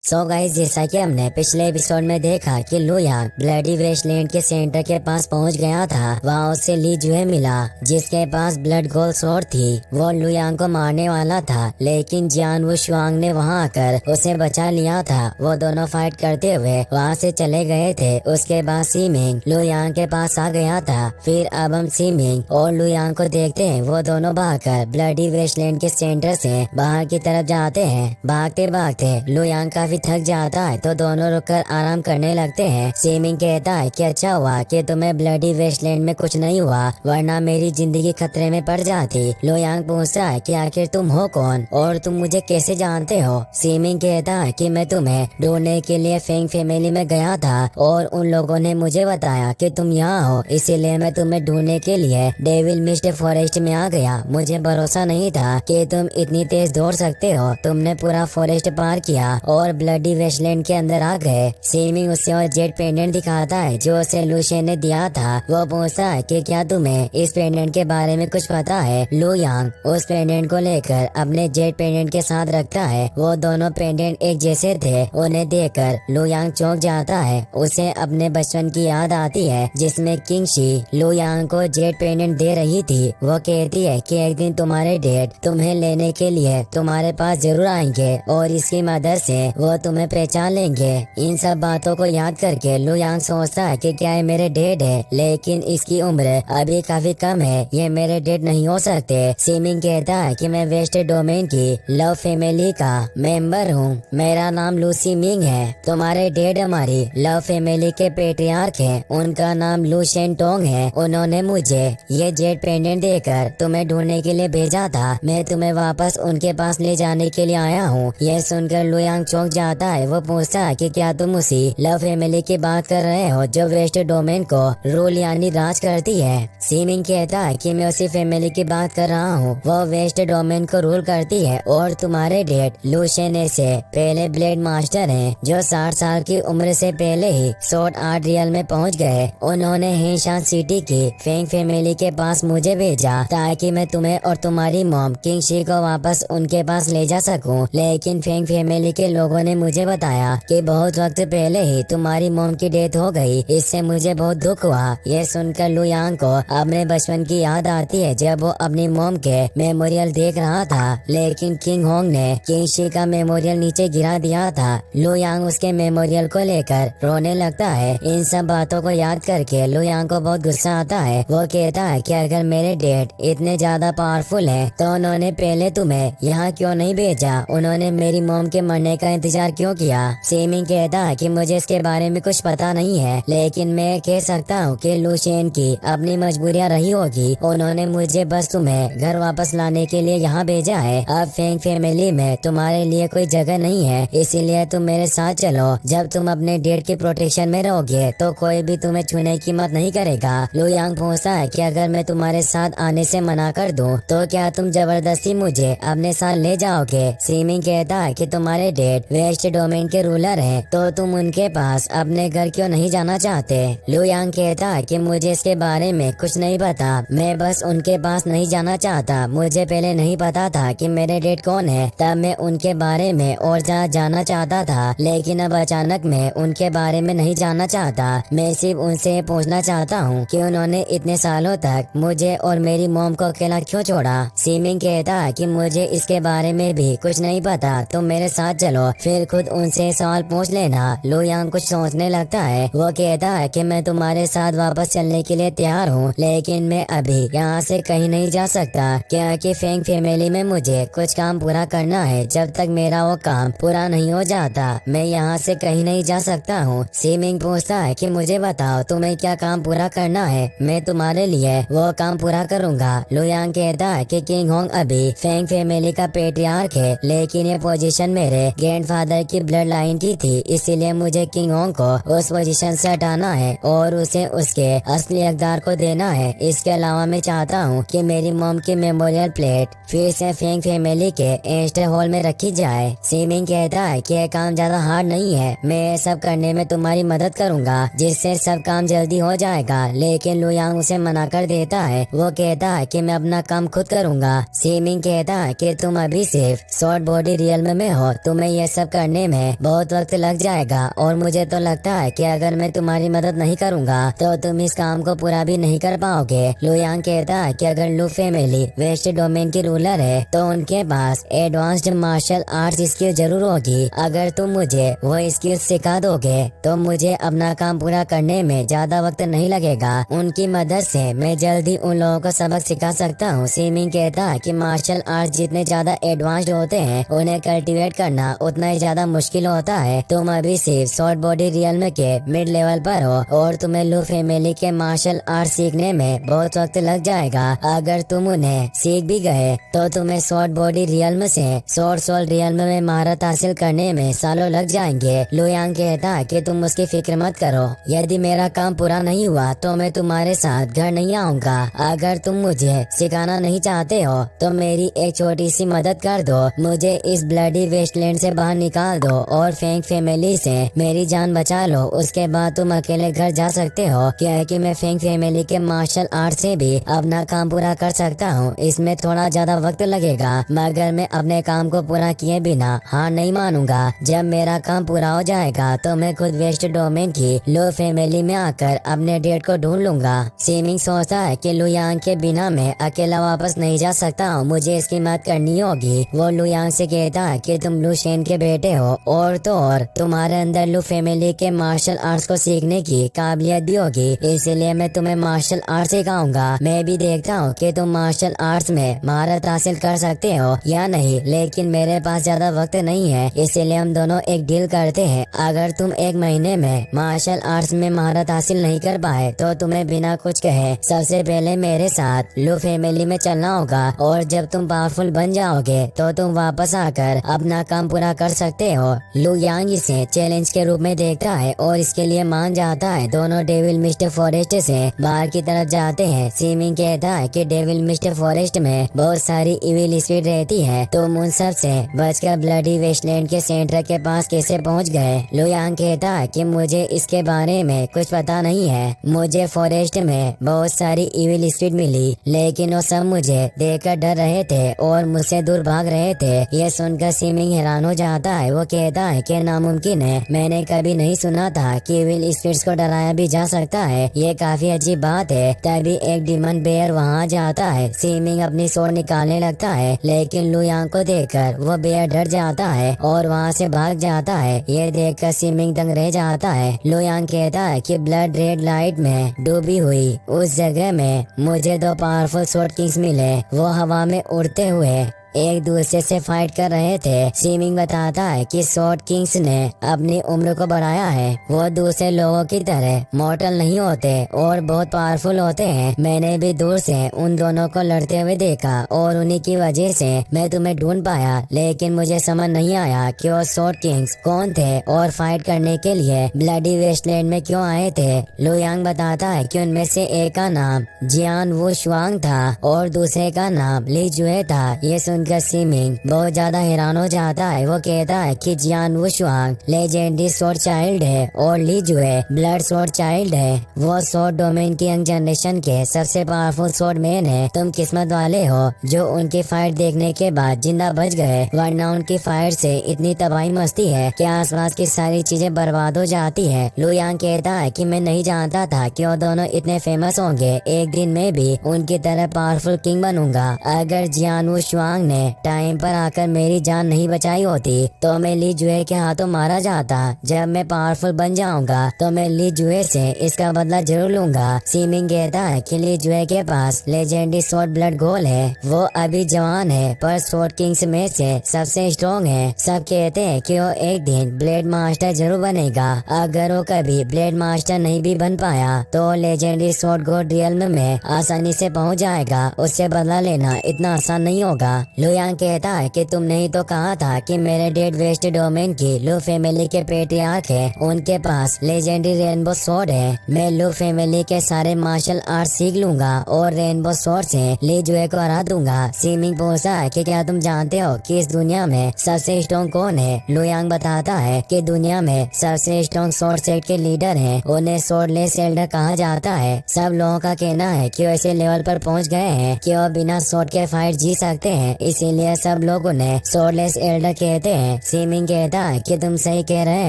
So guys, जैसा कि हमने पिछले एपिसोड में देखा कि लू यांग ब्लडी वेस्टलैंड के सेंटर के पास पहुंच गया था। वहां उससे ली जुए मिला जिसके पास ब्लड गोल्ड स्वॉर्ड थी। वो लू यांग को मारने वाला था, लेकिन जियान वू शुआंग ने वहां आकर उसे बचा लिया था। वो दोनों फाइट करते हुए वहां से चले गए थे। उसके बाद सी मिंग लू यांग के पास आ गया था। फिर अब हम सी मिंग और लू यांग को देखते हैं। वो दोनों भागकर ब्लडी वेस्टलैंड के सेंटर से बाहर की तरफ जाते हैं। भागते भागते लू यांग काफी थक जाता है तो दोनों रुककर आराम करने लगते हैं। सीमिंग कहता है कि अच्छा हुआ कि तुम्हें ब्लडी वेस्टलैंड में कुछ नहीं हुआ, वरना मेरी जिंदगी खतरे में पड़ जाती। लू यांग पूछता है कि आखिर तुम हो कौन और तुम मुझे कैसे जानते हो। सीमिंग कहता है कि मैं तुम्हें ढूंढने के लिए फेंग फैमिली में गया था और उन लोगों ने मुझे बताया कि तुम यहाँ हो, इसीलिए मैं तुम्हें ढूंढने के लिए डेविल मिस्ट फॉरेस्ट में आ गया। मुझे भरोसा नहीं था कि तुम इतनी तेज दौड़ सकते हो। तुमने पूरा फॉरेस्ट पार किया और ब्लडी वेस्टलैंड के अंदर आ गए। सीमिंग उसे और जेट पेंडेंट दिखाता है जो उसे लूशियन ने दिया था। वो पूछता है कि क्या तुम्हें इस पेंडेंट के बारे में कुछ पता है। लू यांग उस पेंडेंट को लेकर अपने जेट पेंडेंट के साथ रखता है। वो दोनों पेंडेंट एक जैसे थे। उन्हें देखकर लू यांग चौंक जाता है। उसे अपने बचपन की याद आती है जिसमें किंग शी लू यांग को जेट पेंडेंट दे रही थी। वो कहती है कि एक दिन तुम्हारे डैड तुम्हें लेने के लिए तुम्हारे पास जरूर आएंगे और इसकी मदद से वो तुम्हें पहचान लेंगे। इन सब बातों को याद करके लू यांग सोचता है कि क्या ये मेरे डैड है, लेकिन इसकी उम्र अभी काफी कम है, ये मेरे डैड नहीं हो सकते। सीमिंग कहता है कि मैं वेस्ट डोमेन की लव फैमिली का मेंबर हूँ। मेरा नाम लूसी मिंग है। तुम्हारे डैड हमारी लव फैमिली के पेट्रियार्क है। उनका नाम लू शेन टोंग है। उन्होंने मुझे ये जेट पेंडेंट देकर तुम्हें ढूंढने के लिए भेजा था। मैं तुम्हें वापस उनके पास ले जाने के लिए आया हूँ। यह सुनकर लू यांग चौंक जाता है। वो पूछता है कि क्या तुम उसी लव फैमिली की बात कर रहे हो जो वेस्ट डोमेन को रूल यानी राज करती है। सीमिंग कहता है कि मैं उसी फैमिली की बात कर रहा हूँ। वो वेस्ट डोमेन को रूल करती है और तुम्हारे डैड लूशियन से पहले ब्लेड मास्टर हैं जो 60 साल की उम्र से पहले ही स्वॉर्ड आर्ट रियल में पहुँच गए। उन्होंने हेशान सिटी की फेंग फैमिली के पास मुझे भेजा ताकि मैं तुम्हें और तुम्हारी मॉम किंग शी को वापस उनके पास ले जा सकूं। लेकिन फेंग फैमिली के लोगों ने मुझे बताया कि बहुत वक्त पहले ही तुम्हारी मॉम की डेथ हो गई। इससे मुझे बहुत दुख हुआ। यह सुनकर लू यांग को अपने बचपन की याद आती है जब वो अपनी मॉम के मेमोरियल देख रहा था, लेकिन किंग होंग ने किंग शी का मेमोरियल नीचे गिरा दिया था। लू यांग उसके मेमोरियल को लेकर रोने लगता है। इन सब बातों को याद करके लू यांग को बहुत गुस्सा आता है। वो कहता है कि अगर मेरे डैड इतने ज्यादा पावरफुल हैं, तो उन्होंने पहले तुम्हें यहाँ क्यों नहीं भेजा। उन्होंने मेरी मॉम के मरने का इंतजार क्यों किया। सीमिंग कहता है कि मुझे इसके बारे में कुछ पता नहीं है, लेकिन मैं कह सकता हूँ कि लूशियन की अपनी मजबूरियाँ रही होगी। उन्होंने मुझे बस तुम्हें घर वापस लाने के लिए यहाँ भेजा है। अब फेंग फैमिली में तुम्हारे लिए कोई जगह नहीं है, इसीलिए तुम मेरे साथ चलो। जब तुम अपने डैड की प्रोटेक्शन में रहोगे तो कोई भी तुम्हें छूने की हिम्मत नहीं करेगा। लू यांग पूछता है कि अगर मैं तुम्हारे साथ आने से मना कर दूं तो क्या तुम जबरदस्ती मुझे अपने साथ ले जाओगे। सीमिंग कहता है कि तुम्हारे डैड वेस्ट डोमेन के रूलर हैं, तो तुम उनके पास अपने घर क्यों नहीं जाना चाहते। लू यांग कहता है कि मुझे इसके बारे में कुछ नहीं पता, मैं बस उनके पास नहीं जाना चाहता। मुझे पहले नहीं पता था कि मेरे डैड कौन है, तब मैं उनके बारे में और ज्यादा जानना चाहता था, लेकिन अब अचानक मैं उनके बारे में नहीं जानना चाहता। मैं सिर्फ उनसे पूछना चाहता हूँ कि उन्होंने इतने सालों तक मुझे और मेरी मॉम को अकेला क्यों छोड़ा। सीमिंग कहता है कि मुझे इसके बारे में भी कुछ नहीं पता, तुम मेरे साथ चलो, फिर खुद उनसे सवाल पूछ लेना। लू यांग कुछ सोचने लगता है। वो कहता है कि मैं तुम्हारे साथ वापस चलने के लिए तैयार हूँ, लेकिन मैं अभी यहाँ से कहीं नहीं जा सकता क्योंकि फेंग फैमिली में मुझे कुछ काम पूरा करना है। जब तक मेरा वो काम पूरा नहीं हो जाता मैं यहाँ से कहीं नहीं जा सकता हूँ। सीमिंग पूछता है कि मुझे बताओ तुम्हें क्या काम पूरा करना है, मैं तुम्हारे लिए वो काम पूरा करूँगा। लू यांग कहता है कि किंग होंग अभी फेंग फैमिली का पेट्रियार्क है, लेकिन ये पोजीशन मेरे ग्रैंडफादर की ब्लड लाइन की थी, इसीलिए मुझे किंग होंग को उस पोजीशन से हटाना है और उसे उसके असली हकदार को देना है। इसके अलावा मैं चाहता हूँ कि मेरी मॉम की मेमोरियल प्लेट फिर से फेंग फैमिली के एस्टर हॉल में रखी जाए। सीमिंग कहता है कि यह काम ज्यादा हार्ड नहीं है, मैं ये सब करने में तुम्हारी मदद करूँगा जिससे सब काम जल्दी हो जाएगा, लेकिन लू यांग उसे मना कर देता है। वो कहता है कि मैं अपना काम खुद करूँगा। सीमिंग कहता है कि तुम अभी सिर्फ शॉर्ट बॉडी रियल में हो, तुम्हें ये सब करने में बहुत वक्त लग जाएगा और मुझे तो लगता है कि अगर मैं तुम्हारी मदद नहीं करूँगा तो तुम इस काम को पूरा भी नहीं कर पाओगे। लुयांग कहता है कि अगर लू फैमिली वेस्ट डोमेन की रूलर है तो उनके पास एडवांस्ड मार्शल आर्ट्स स्किल जरूर होगी। अगर तुम मुझे वो स्किल सिखा दोगे तो मुझे अपना काम पूरा करने में ज्यादा वक्त नहीं लगेगा। उनकी मदद से मैं जल्दी उन लोगों को सबक सिखा सकता हूँ। सीमिंग कहता है कि मार्शल आर्ट जितने ज्यादा एडवांस्ड होते हैं उन्हें कल्टीवेट करना उतना ही ज्यादा मुश्किल होता है। तुम अभी सिर्फ शॉर्ट बॉडी रियल्म के मिड लेवल पर हो और तुम्हें लू फैमिली के मार्शल आर्ट सीखने में बहुत वक्त लग जाएगा। अगर तुम उन्हें सीख भी गए तो तुम्हें शॉर्ट बॉडी रियल्म से शॉर्ट सोल रियल्म में महारत हासिल करने में सालों लग जाएंगे। लुयांग कहता है कि तुम उसकी फिक्र मत करो, यदि मेरा काम पूरा नहीं हुआ तो मैं तुम्हारे साथ घर नहीं आऊँगा। अगर तुम मुझे सिखाना नहीं चाहते हो तो मेरी एक छोटी सी मदद कर दो, मुझे इस ब्लडी वेस्टलैंड से बाहर निकाल दो और फेंग फैमिली से मेरी जान बचा लो। उसके बाद तुम अकेले घर जा सकते हो, क्योंकि मैं फेंग फैमिली के मार्शल आर्ट से भी अपना काम पूरा कर सकता हूँ। इसमें थोड़ा ज्यादा वक्त लगेगा मगर मैं अपने काम को पूरा किए बिना हार नहीं मानूंगा। जब मेरा काम पूरा हो जाएगा तो मैं खुद वेस्ट डोमेन की लो फैमिली में आकर अपने डेट को ढूंढ लूंगा। सीमिंग सोचता है कि लुयांग के बिना मैं अकेला वापस नहीं जा सकता हूँ, मुझे इसकी मदद करनी होगी। वो लुयांग से कहता है कि तुम लू शेन के बेटे हो और तो और तुम्हारे अंदर लू फैमिली के मार्शल आर्ट्स को सीखने की काबिलियत भी होगी, इसलिए मैं तुम्हें मार्शल आर्ट सिखाऊंगा। मैं भी देखता हूँ कि तुम मार्शल आर्ट्स में महारत हासिल कर सकते हो या नहीं, लेकिन मेरे पास ज्यादा वक्त नहीं है, इसलिए हम दोनों एक डील करते हैं। अगर तुम एक महीने में मार्शल आर्ट्स में महारत हासिल नहीं कर पाए तो तुम्हें बिना कुछ कहे सबसे पहले मेरे साथ लू फैमिली में चलना होगा और जब तुम पावरफुल बन जाओगे तो तुम वापस आकर अपना काम पूरा कर सकते हो। लू यांग इसे चैलेंज के रूप में देखता है और इसके लिए मान जाता है। दोनों डेविल मिस्टर फॉरेस्ट से बाहर की तरफ जाते हैं। सीमिंग कहता है कि डेविल मिस्टर फॉरेस्ट में बहुत सारी इविल स्पिरिट रहती है, तुम उन सब से बचकर ब्लडी वेस्टलैंड के सेंटर के पास कैसे पहुंच गए। लुयांग कहता है कि मुझे इसके बारे में कुछ पता नहीं है, मुझे फॉरेस्ट में बहुत सारी इविल स्पिरिट मिली लेकिन वो सब मुझे देखकर डर रहे थे और मुझसे दूर भाग रहे थे। ये सुनकर सीमिंग हैरान हो जाता है। वो कहता है कि नामुमकिन है, मैंने कभी नहीं सुना था कि इविल स्पिरिट्स को डराया भी जा सकता है, ये काफी अजीब बात है। तभी एक डिमन बेयर वहाँ जाता है। सीमिंग अपनी सोर निकालने लगता है लेकिन लुयांग को देखकर वो बेयर डर जाता है और वहाँ से भाग जाता है। ये देखकर सीमिंग दंग रह जाता है। लुयांग कहता है कि ब्लड रेड लाइट में डूबी हुई उस जगह में मुझे दो पावरफुल स्वॉर्ड किंग्स मिले, वो हवा में उड़ते हुए एक दूसरे से फाइट कर रहे थे। सीमिंग बताता है कि स्वॉर्ड किंग्स ने अपनी उम्र को बढ़ाया है, वो दूसरे लोगों की तरह मॉर्टल नहीं होते और बहुत पावरफुल होते हैं। मैंने भी दूर से उन दोनों को लड़ते हुए देखा और उन्हीं की वजह से मैं तुम्हें ढूंढ पाया, लेकिन मुझे समझ नहीं आया कि वो स्वॉर्ड किंग्स कौन थे और फाइट करने के लिए ब्लडी वेस्टलैंड में क्यों आए थे। लुयांग बताता है कि उनमें से एक का नाम जियान वू शुआंग था और दूसरे का नाम ली जुए था। ये सुनकर सीमिंग बहुत ज्यादा हैरान हो जाता है। वो कहता है कि जियान वू शुआंग लेजेंडरी स्वॉर्ड चाइल्ड है और ली जुए ब्लड स्वॉर्ड चाइल्ड है। वो स्वॉर्ड डोमेन की यंग जनरेशन के सबसे पावरफुल स्वॉर्ड मैन है। तुम किस्मत वाले हो जो उनकी फाइट देखने के बाद जिंदा बच गए, वरना उनकी फाइट से इतनी तबाही मस्ती है कि आसपास की सारी चीजें बर्बाद हो जाती है। लुयांग कहता है कि मैं नहीं जानता था कि वो दोनों इतने फेमस होंगे, एक दिन मैं भी उनकी तरह पावरफुल किंग बनूंगा। अगर जियान वू शुआंग ने टाइम पर आकर मेरी जान नहीं बचाई होती तो मैं ली जुए के हाथों मारा जाता। जब मैं पावरफुल बन जाऊंगा तो मैं ली जुए से इसका बदला जरूर लूंगा। सीमिंग कहता है कि ली जुए के पास लेजेंडरी स्वॉर्ड ब्लड गोल है, वो अभी जवान है पर स्वॉर्ड किंग्स में से सबसे स्ट्रॉन्ग है। सब कहते हैं कि वो एक दिन ब्लेड मास्टर जरूर बनेगा। अगर वो कभी ब्लेड मास्टर नहीं भी बन पाया तो लेजेंडरी स्वॉर्ड गोल्ड रियल्म में आसानी से पहुंच जाएगा। उससे बदला लेना इतना आसान नहीं होगा। लुयांग कहता है कि तुमने ही तो कहा था कि मेरे डेड वेस्ट डोमेन की लू फैमिली के पेट्रियार्क है, उनके पास लेजेंडरी रेनबो स्वॉर्ड है। मैं लू फैमिली के सारे मार्शल आर्ट सीख लूंगा और रेनबो स्वॉर्ड से ली जुए को हरा दूंगा। सीमिंग पूछता है कि क्या तुम जानते हो कि इस दुनिया में सबसे स्ट्रॉन्ग कौन है। लुयांग बताता है कि दुनिया में सबसे स्ट्रॉन्ग स्वॉर्ड सेट के लीडर हैं, उन्हें स्वॉर्डलेस एल्डर कहा जाता है। सब लोगों का कहना है कि वो ऐसे लेवल पर पहुंच गए हैं कि वो बिना स्वॉर्ड के फाइट जीत सकते हैं, इसीलिए सब लोग उन्हें स्वॉर्डलेस एल्डर कहते हैं। सीमिंग कहता है कि तुम सही कह रहे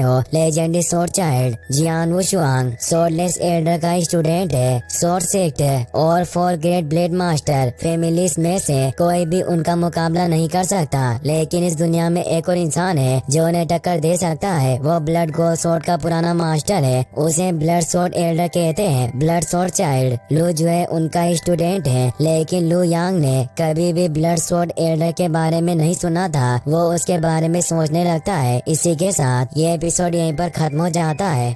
हो, लेजेंडरी स्वॉर्ड चाइल्ड जियान वुशुआंग स्वॉर्डलेस एल्डर का स्टूडेंट है। स्वॉर्ड सेक्ट और 4 ग्रेट ब्लेड मास्टर फैमिलीज में से कोई भी उनका मुकाबला नहीं कर सकता, लेकिन इस दुनिया में एक और इंसान है जो उन्हें टक्कर दे सकता है। वो ब्लड गोल्ड स्वॉर्ड का पुराना मास्टर है, उसे ब्लड स्वॉर्ड एल्डर कहते हैं, ब्लड स्वॉर्ड चाइल्ड। लू जो है उनका स्टूडेंट है, लेकिन लू यांग ने कभी भी ब्लड स्वॉर्ड एल्डर के बारे में नहीं सुना था। वो उसके बारे में सोचने लगता है। इसी के साथ ये एपिसोड यहीं पर खत्म हो जाता है।